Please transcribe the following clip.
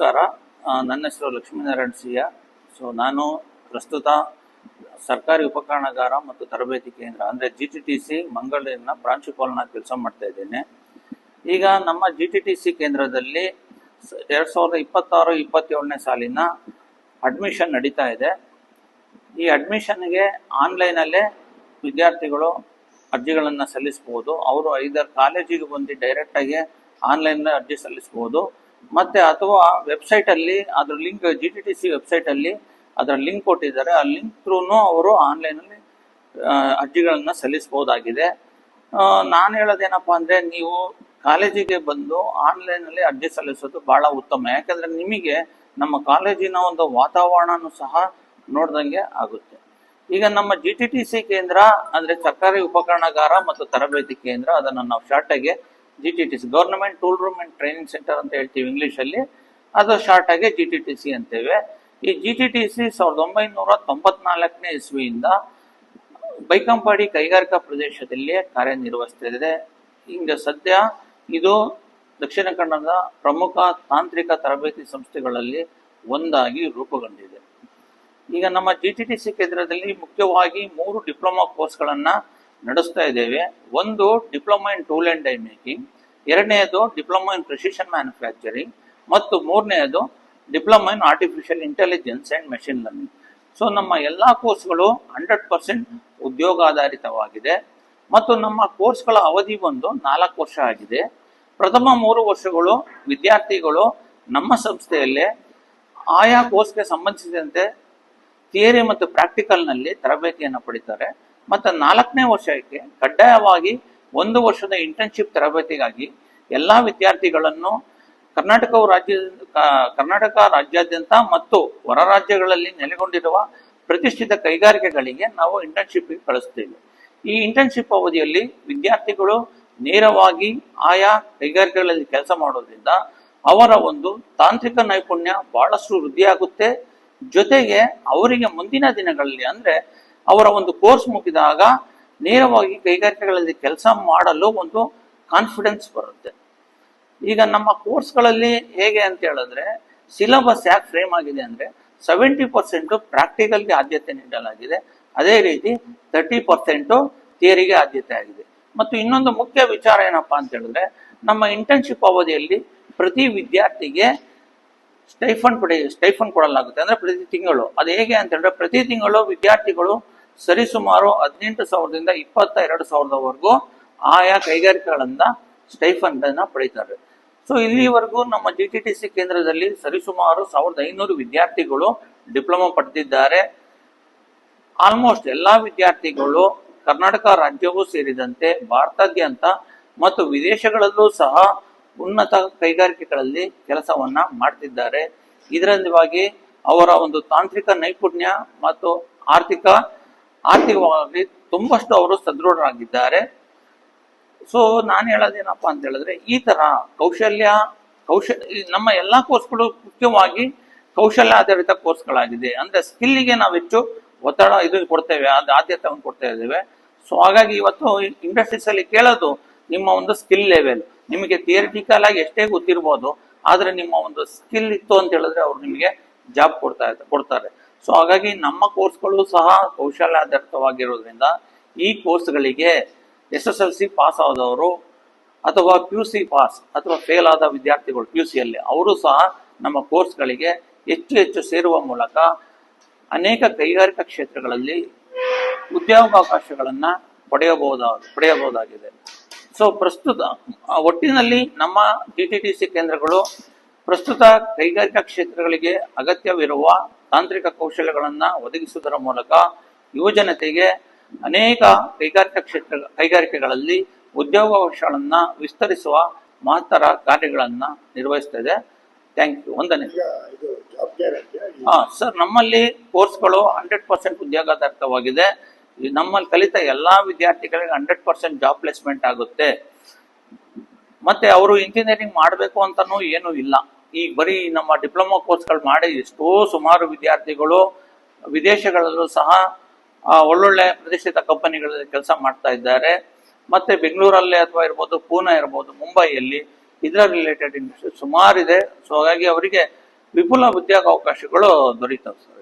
ನಮಸ್ಕಾರ. ನನ್ನ ಹೆಸರು ಲಕ್ಷ್ಮೀನಾರಾಯಣ ಸಿಯ. ನಾನು ಪ್ರಸ್ತುತ ಸರ್ಕಾರಿ ಉಪಕರಣಗಾರ ಮತ್ತು ತರಬೇತಿ ಕೇಂದ್ರ ಅಂದರೆ GTTC ಮಂಗಳೂರಿನ ಪ್ರಾಂಶುಪಾಲನ ಕೆಲಸ ಮಾಡ್ತಾ ಇದ್ದೇನೆ. ಈಗ ನಮ್ಮ GTTC ಕೇಂದ್ರದಲ್ಲಿ 2026-27ನೇ ಸಾಲಿನ ಅಡ್ಮಿಷನ್ ನಡೀತಾ ಇದೆ. ಈ ಅಡ್ಮಿಷನ್ಗೆ ಆನ್ಲೈನಲ್ಲೇ ವಿದ್ಯಾರ್ಥಿಗಳು ಅರ್ಜಿಗಳನ್ನು ಸಲ್ಲಿಸ್ಬೋದು. ಅವರು ಐದರ್ ಕಾಲೇಜಿಗೆ ಬಂದು ಡೈರೆಕ್ಟಾಗಿ ಆನ್ಲೈನ್ ಅರ್ಜಿ ಸಲ್ಲಿಸ್ಬೋದು, ಮತ್ತೆ ಅಥವಾ ವೆಬ್ಸೈಟಲ್ಲಿ ಅದ್ರ ಲಿಂಕ್ GTTC ವೆಬ್ಸೈಟಲ್ಲಿ ಅದರ ಲಿಂಕ್ ಕೊಟ್ಟಿದ್ದಾರೆ. ಆ ಲಿಂಕ್ ಥ್ರೂನು ಅವರು ಆನ್ಲೈನಲ್ಲಿ ಅರ್ಜಿಗಳನ್ನು ಸಲ್ಲಿಸ್ಬೋದಾಗಿದೆ. ನಾನು ಹೇಳೋದೇನಪ್ಪ ಅಂದರೆ, ನೀವು ಕಾಲೇಜಿಗೆ ಬಂದು ಆನ್ಲೈನಲ್ಲಿ ಅರ್ಜಿ ಸಲ್ಲಿಸೋದು ಭಾಳ ಉತ್ತಮ. ಯಾಕಂದರೆ ನಿಮಗೆ ನಮ್ಮ ಕಾಲೇಜಿನ ಒಂದು ವಾತಾವರಣನೂ ಸಹ ನೋಡ್ದಂಗೆ ಆಗುತ್ತೆ. ಈಗ ನಮ್ಮ GTTC ಕೇಂದ್ರ ಅಂದರೆ ಸರ್ಕಾರಿ ಉಪಕರಣಗಾರ ಮತ್ತು ತರಬೇತಿ ಕೇಂದ್ರ, ಅದನ್ನು ನಾವು ಶಾರ್ಟಾಗಿ GTTC government tool room and training centre ಅಂತ ಹೇಳ್ತೀವಿ ಇಂಗ್ಲೀಷಲ್ಲಿ, ಅದು ಶಾರ್ಟಾಗಿ GTTC ಅಂತೇವೆ. ಈ GTTC 1994ನೇ ಇಸ್ವಿಯಿಂದ ಬೈಕಂಪಾಡಿ ಕೈಗಾರಿಕಾ ಪ್ರದೇಶದಲ್ಲಿ ಕಾರ್ಯನಿರ್ವಹಿಸ್ತಿದೆ. ಈಗ ಸದ್ಯ ಇದು ದಕ್ಷಿಣ ಕನ್ನಡದ ಪ್ರಮುಖ ತಾಂತ್ರಿಕ ತರಬೇತಿ ಸಂಸ್ಥೆಗಳಲ್ಲಿ ಒಂದಾಗಿ ರೂಪುಗೊಂಡಿದೆ. ಈಗ ನಮ್ಮ GTTC ಕೇಂದ್ರದಲ್ಲಿ ಮುಖ್ಯವಾಗಿ 3 ಡಿಪ್ಲೊಮಾ ಕೋರ್ಸ್ಗಳನ್ನು ನಡೆಸ್ತಾ ಇದ್ದೇವೆ. ಒಂದು diploma in tool and dye making, ಎರಡನೆಯದು ಡಿಪ್ಲೊಮಾ ಇನ್ ಪ್ರಿಸಿಷನ್ ಮ್ಯಾನುಫ್ಯಾಕ್ಚರಿಂಗ್, ಮತ್ತು ಮೂರನೆಯದು diploma in artificial intelligence and machine learning. ನಮ್ಮ ಎಲ್ಲ ಕೋರ್ಸ್ಗಳು 100% ಉದ್ಯೋಗಾಧಾರಿತವಾಗಿದೆ ಮತ್ತು ನಮ್ಮ ಕೋರ್ಸ್ಗಳ ಅವಧಿ ಬಂದು 4 ವರ್ಷ ಆಗಿದೆ. ಪ್ರಥಮ 3 ವರ್ಷಗಳು ವಿದ್ಯಾರ್ಥಿಗಳು ನಮ್ಮ ಸಂಸ್ಥೆಯಲ್ಲೇ ಆಯಾ ಕೋರ್ಸ್ಗೆ ಸಂಬಂಧಿಸಿದಂತೆ ಥಿಯರಿ ಮತ್ತು ಪ್ರಾಕ್ಟಿಕಲ್ನಲ್ಲಿ ತರಬೇತಿಯನ್ನು ಪಡಿತಾರೆ. ಮತ್ತು 4ನೇ ವರ್ಷಕ್ಕೆ ಕಡ್ಡಾಯವಾಗಿ 1 ವರ್ಷದ ಇಂಟರ್ನ್ಶಿಪ್ ತರಬೇತಿಗಾಗಿ ಎಲ್ಲ ವಿದ್ಯಾರ್ಥಿಗಳನ್ನು ಕರ್ನಾಟಕ ರಾಜ್ಯಾದ್ಯಂತ ಮತ್ತು ಹೊರ ರಾಜ್ಯಗಳಲ್ಲಿ ನೆಲೆಗೊಂಡಿರುವ ಪ್ರತಿಷ್ಠಿತ ಕೈಗಾರಿಕೆಗಳಿಗೆ ನಾವು ಇಂಟರ್ನ್ಶಿಪ್ಗೆ ಕಳಿಸ್ತೇವೆ. ಈ ಇಂಟರ್ನ್ಶಿಪ್ ಅವಧಿಯಲ್ಲಿ ವಿದ್ಯಾರ್ಥಿಗಳು ನೇರವಾಗಿ ಆಯಾ ಕೈಗಾರಿಕೆಗಳಲ್ಲಿ ಕೆಲಸ ಮಾಡೋದ್ರಿಂದ ಅವರ ಒಂದು ತಾಂತ್ರಿಕ ನೈಪುಣ್ಯ ಬಹಳಷ್ಟು ವೃದ್ಧಿಯಾಗುತ್ತೆ. ಜೊತೆಗೆ ಅವರಿಗೆ ಮುಂದಿನ ದಿನಗಳಲ್ಲಿ ಅಂದರೆ ಅವರ ಒಂದು ಕೋರ್ಸ್ ಮುಗಿದಾಗ ನೇರವಾಗಿ ಕೈಗಾರಿಕೆಗಳಲ್ಲಿ ಕೆಲಸ ಮಾಡಲು ಒಂದು ಕಾನ್ಫಿಡೆನ್ಸ್ ಬರುತ್ತೆ. ಈಗ ನಮ್ಮ ಕೋರ್ಸ್ಗಳಲ್ಲಿ ಹೇಗೆ ಅಂತ ಹೇಳಿದ್ರೆ, ಸಿಲೆಬಸ್ ಯಾಕೆ ಫ್ರೇಮ್ ಆಗಿದೆ ಅಂದರೆ 70% ಪ್ರಾಕ್ಟಿಕಲ್ಗೆ ಆದ್ಯತೆ ನೀಡಲಾಗಿದೆ, ಅದೇ ರೀತಿ 30% ಥಿಯರಿಗೆ ಆದ್ಯತೆ ಆಗಿದೆ. ಮತ್ತು ಇನ್ನೊಂದು ಮುಖ್ಯ ವಿಚಾರ ಏನಪ್ಪಾ ಅಂತ ಹೇಳಿದ್ರೆ, ನಮ್ಮ ಇಂಟರ್ನ್ಶಿಪ್ ಅವಧಿಯಲ್ಲಿ ಪ್ರತಿ ವಿದ್ಯಾರ್ಥಿಗೆ ಸ್ಟೈಫಂಡ್ ಕೊಡಲಾಗುತ್ತೆ. ಅಂದ್ರೆ ಪ್ರತಿ ತಿಂಗಳು. ಅದು ಹೇಗೆ ಅಂತ ಹೇಳಿದ್ರೆ, ಪ್ರತಿ ತಿಂಗಳು ವಿದ್ಯಾರ್ಥಿಗಳು ಸರಿಸುಮಾರು 18,000ದಿಂದ 22,000ವರೆಗೂ ಆಯಾ ಕೈಗಾರಿಕೆಗಳಿಂದ ಸ್ಟೈಫಂಡ್ ಅನ್ನ ಪಡೀತಾರೆ. ಇಲ್ಲಿವರೆಗೂ ನಮ್ಮ GTTC ಕೇಂದ್ರದಲ್ಲಿ ಸರಿಸುಮಾರು 1,500 ವಿದ್ಯಾರ್ಥಿಗಳು ಡಿಪ್ಲೊಮಾ ಪಡೆದಿದ್ದಾರೆ. ಆಲ್ಮೋಸ್ಟ್ ಎಲ್ಲಾ ವಿದ್ಯಾರ್ಥಿಗಳು ಕರ್ನಾಟಕ ರಾಜ್ಯವೂ ಸೇರಿದಂತೆ ಭಾರತಾದ್ಯಂತ ಮತ್ತು ವಿದೇಶಗಳಲ್ಲೂ ಸಹ ಉನ್ನತ ಕೈಗಾರಿಕೆಗಳಲ್ಲಿ ಕೆಲಸವನ್ನ ಮಾಡ್ತಿದ್ದಾರೆ. ಇದರಿಂದಾಗಿ ಅವರ ಒಂದು ತಾಂತ್ರಿಕ ನೈಪುಣ್ಯ ಮತ್ತು ಆರ್ಥಿಕವಾಗಿ ತುಂಬಷ್ಟು ಅವರು ಸದೃಢರಾಗಿದ್ದಾರೆ. ನಾನು ಹೇಳೋದೇನಪ್ಪಾ ಅಂತ ಹೇಳಿದ್ರೆ, ಈ ತರ ಕೌಶಲ್ಯ ನಮ್ಮ ಎಲ್ಲಾ ಕೋರ್ಸ್ಗಳು ಮುಖ್ಯವಾಗಿ ಕೌಶಲ್ಯ ಆಧಾರಿತ ಕೋರ್ಸ್ಗಳಾಗಿದೆ. ಅಂದ್ರೆ ಸ್ಕಿಲ್ಗೆ ನಾವು ಹೆಚ್ಚು ಒತ್ತಡ ಕೊಡ್ತೇವೆ, ಆದ್ಯತೆಯನ್ನು ಕೊಡ್ತಾ ಇದ್ದೇವೆ. ಹಾಗಾಗಿ ಇವತ್ತು ಇಂಡಸ್ಟ್ರೀಸ್ ಅಲ್ಲಿ ಕೇಳೋದು ನಿಮ್ಮ ಒಂದು ಸ್ಕಿಲ್ ಲೆವೆಲ್. ನಿಮಗೆ ಥಿಯರಿಟಿಕಲ್ ಆಗಿ ಎಷ್ಟೇ ಗೊತ್ತಿರ್ಬೋದು, ಆದ್ರೆ ನಿಮ್ಮ ಒಂದು ಸ್ಕಿಲ್ ಇತ್ತು ಅಂತ ಹೇಳಿದ್ರೆ ಅವ್ರು ನಿಮಗೆ ಜಾಬ್ ಕೊಡ್ತಾರೆ. ಹಾಗಾಗಿ ನಮ್ಮ ಕೋರ್ಸ್ಗಳು ಸಹ ಕೌಶಲ್ಯಾಧಾರಿತವಾಗಿರೋದ್ರಿಂದ ಈ ಕೋರ್ಸ್ಗಳಿಗೆ SSLC ಪಾಸ್ ಆದವರು ಅಥವಾ PUC ಪಾಸ್ ಅಥವಾ ಫೇಲ್ ಆದ ವಿದ್ಯಾರ್ಥಿಗಳು PUC ಅಲ್ಲಿ ಅವರು ಸಹ ನಮ್ಮ ಕೋರ್ಸ್ಗಳಿಗೆ ಹೆಚ್ಚು ಸೇರುವ ಮೂಲಕ ಅನೇಕ ಕೈಗಾರಿಕಾ ಕ್ಷೇತ್ರಗಳಲ್ಲಿ ಉದ್ಯೋಗಾವಕಾಶಗಳನ್ನ ಪಡೆಯಬಹುದಾಗಿದೆ. ಪ್ರಸ್ತುತ ಒಟ್ಟಿನಲ್ಲಿ ನಮ್ಮ GTTC ಕೇಂದ್ರಗಳು ಪ್ರಸ್ತುತ ಕೈಗಾರಿಕಾ ಕ್ಷೇತ್ರಗಳಿಗೆ ಅಗತ್ಯವಿರುವ ತಾಂತ್ರಿಕ ಕೌಶಲ್ಯಗಳನ್ನ ಒದಗಿಸುವುದರ ಮೂಲಕ ಯುವಜನತೆಗೆ ಅನೇಕ ಕೈಗಾರಿಕೆಗಳಲ್ಲಿ ಉದ್ಯೋಗಾವಕಾಶಗಳನ್ನ ವಿಸ್ತರಿಸುವ ಮಹತ್ತರ ಕಾರ್ಯಗಳನ್ನ ನಿರ್ವಹಿಸ್ತದೆ. Thank you. ವಂದನೆ. ಸರ್, ನಮ್ಮಲ್ಲಿ ಕೋರ್ಸ್ಗಳು 100% ಉದ್ಯೋಗಾಧಾರಿತವಾಗಿದೆ. ನಮ್ಮಲ್ಲಿ ಕಲಿತ ಎಲ್ಲಾ ವಿದ್ಯಾರ್ಥಿಗಳಿಗೆ 100% ಜಾಬ್ ಪ್ಲೇಸ್ಮೆಂಟ್ ಆಗುತ್ತೆ. ಮತ್ತೆ ಅವರು ಇಂಜಿನಿಯರಿಂಗ್ ಮಾಡಬೇಕು ಅಂತಾನೂ ಏನೂ ಇಲ್ಲ. ಈಗ ಬರೀ ನಮ್ಮ ಡಿಪ್ಲೊಮಾ ಕೋರ್ಸ್ಗಳು ಮಾಡಿ ಎಷ್ಟೋ ಸುಮಾರು ವಿದ್ಯಾರ್ಥಿಗಳು ವಿದೇಶಗಳಲ್ಲೂ ಸಹ ಒಳ್ಳೊಳ್ಳೆ ಪ್ರತಿಷ್ಠಿತ ಕಂಪನಿಗಳಲ್ಲಿ ಕೆಲಸ ಮಾಡ್ತಾ ಇದ್ದಾರೆ. ಮತ್ತೆ ಬೆಂಗಳೂರಲ್ಲೇ ಅಥವಾ ಇರ್ಬೋದು, ಪೂನಾ ಇರ್ಬೋದು, ಮುಂಬೈಯಲ್ಲಿ ಇದರ ರಿಲೇಟೆಡ್ ಇಂಡಸ್ಟ್ರಿ ಸುಮಾರಿದೆ. ಹಾಗಾಗಿ ಅವರಿಗೆ ವಿಪುಲ ಉದ್ಯೋಗಾವಕಾಶಗಳು ದೊರೀತಾವೆ ಸರ್.